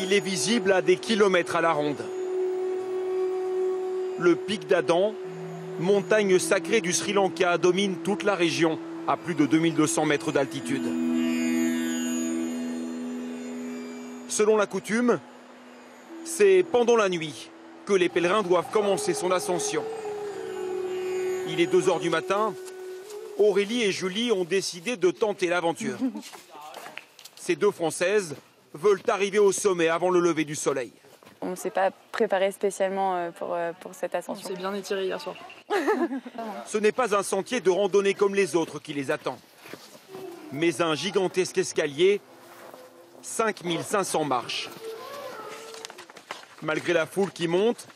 Il est visible à des kilomètres à la ronde. Le pic d'Adam, montagne sacrée du Sri Lanka, domine toute la région à plus de 2200 mètres d'altitude. Selon la coutume, c'est pendant la nuit que les pèlerins doivent commencer son ascension. Il est 2 h du matin. Aurélie et Julie ont décidé de tenter l'aventure. Ces 2 Françaises veulent arriver au sommet avant le lever du soleil. On ne s'est pas préparé spécialement pour cette ascension. On s'est bien étiré hier soir. Ce n'est pas un sentier de randonnée comme les autres qui les attend, mais un gigantesque escalier, 5500 marches. Malgré la foule qui monte,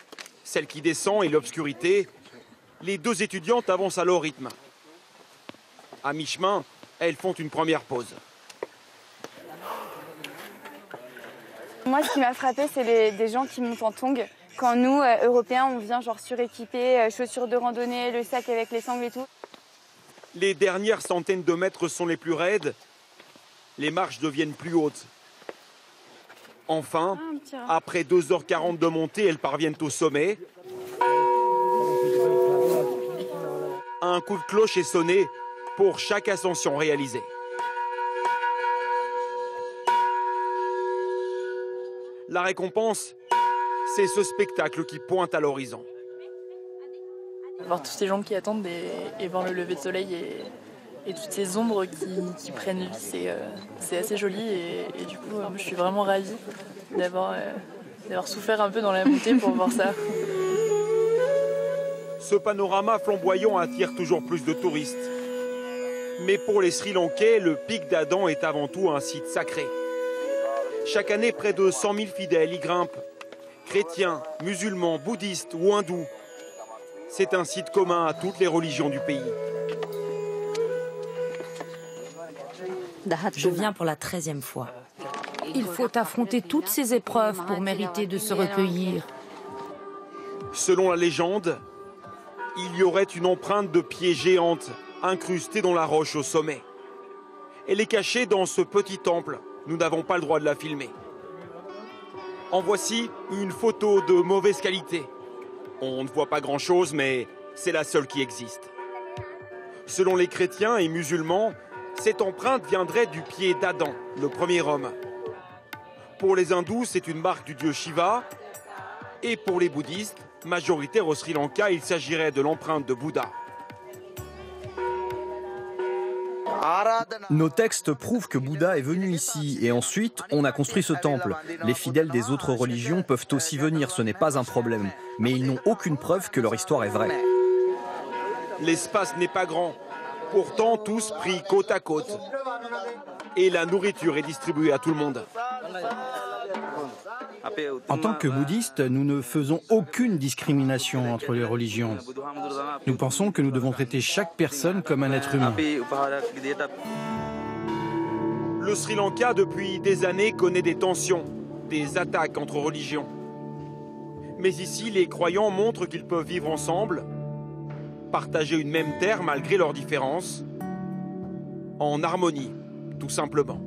celle qui descend et l'obscurité, les 2 étudiantes avancent à leur rythme. À mi-chemin, elles font une première pause. Moi, ce qui m'a frappé, c'est des gens qui montent en tongs. Quand nous, Européens, on vient genre suréquipés, chaussures de randonnée, le sac avec les sangles et tout. Les dernières centaines de mètres sont les plus raides. Les marches deviennent plus hautes. Enfin, après 2 h 40 de montée, elles parviennent au sommet. Un coup de cloche est sonné pour chaque ascension réalisée. La récompense, c'est ce spectacle qui pointe à l'horizon. Voir tous ces gens qui attendent et voir le lever de soleil et toutes ces ombres qui prennent vie, c'est assez joli. Et du coup, je suis vraiment ravie d'avoir souffert un peu dans la montée pour voir ça. Ce panorama flamboyant attire toujours plus de touristes. Mais pour les Sri Lankais, le pic d'Adam est avant tout un site sacré. Chaque année, près de 100 000 fidèles y grimpent. Chrétiens, musulmans, bouddhistes ou hindous. C'est un site commun à toutes les religions du pays. Je viens pour la 13e fois. Il faut affronter toutes ces épreuves pour mériter de se recueillir. Selon la légende, il y aurait une empreinte de pied géante incrustée dans la roche au sommet. Elle est cachée dans ce petit temple. Nous n'avons pas le droit de la filmer. En voici une photo de mauvaise qualité. On ne voit pas grand-chose, mais c'est la seule qui existe. Selon les chrétiens et musulmans, cette empreinte viendrait du pied d'Adam, le premier homme. Pour les hindous, c'est une marque du dieu Shiva. Et pour les bouddhistes, majoritaires au Sri Lanka, il s'agirait de l'empreinte de Bouddha. Nos textes prouvent que Bouddha est venu ici et ensuite on a construit ce temple. Les fidèles des autres religions peuvent aussi venir, ce n'est pas un problème. Mais ils n'ont aucune preuve que leur histoire est vraie. L'espace n'est pas grand, pourtant tous pris côte à côte. Et la nourriture est distribuée à tout le monde. En tant que bouddhistes, nous ne faisons aucune discrimination entre les religions. Nous pensons que nous devons traiter chaque personne comme un être humain. Le Sri Lanka, depuis des années, connaît des tensions, des attaques entre religions. Mais ici, les croyants montrent qu'ils peuvent vivre ensemble, partager une même terre malgré leurs différences, en harmonie, tout simplement.